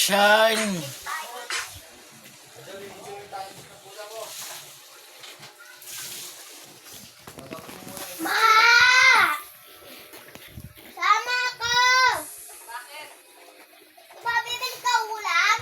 Shine! Ma! Sama ako! Bakit? Bibili ka ulam?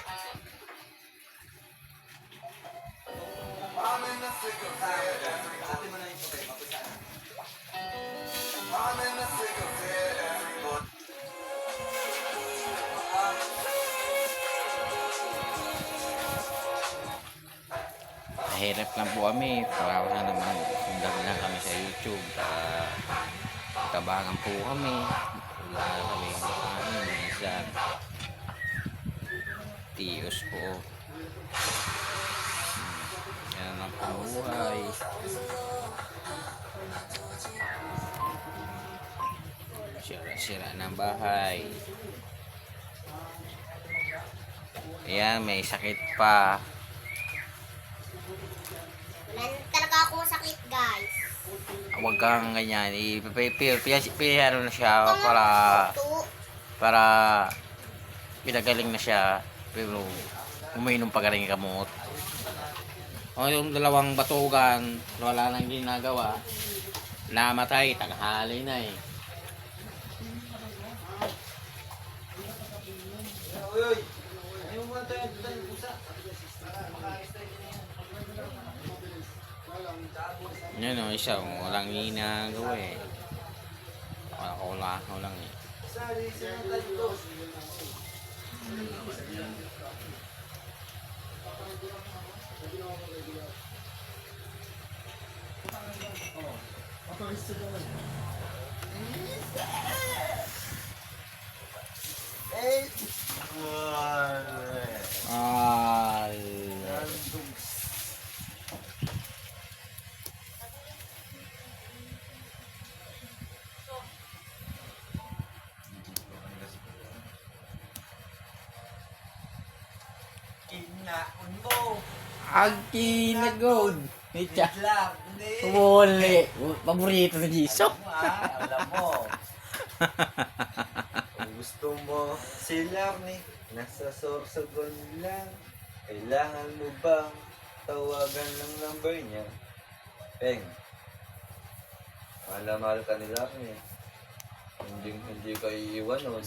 Nahirap lang po kami. Para na naman sundan lang kami sa YouTube. Tabangan po kami. Wala kami makain. Minsan. Tiyos po. Yan ang pamuhay. Sira-sira ng bahay. Ayan, may sakit pa. Wala talaga akong sakit, guys. Huwag kang ganyan. Piyano na siya para pinagaling na siya. Pero umiinom pa galing gamot. O yung dalawang batugan, wala nang ginagawa. Namatay, tanghali na eh. Yan o, isa walang ginagawa eh. Walang eh. Kinaon mo. Aginagod. Nicha. Lang. Hindi. Wala. Paborito sa Jisok. Alam mo. Kung gusto mo sila ni nasa Sorsogon lang. Kailangan mo bang tawagan ng number niya? Peng. Mahal ka nila ni. Hindi ka iiwan nun.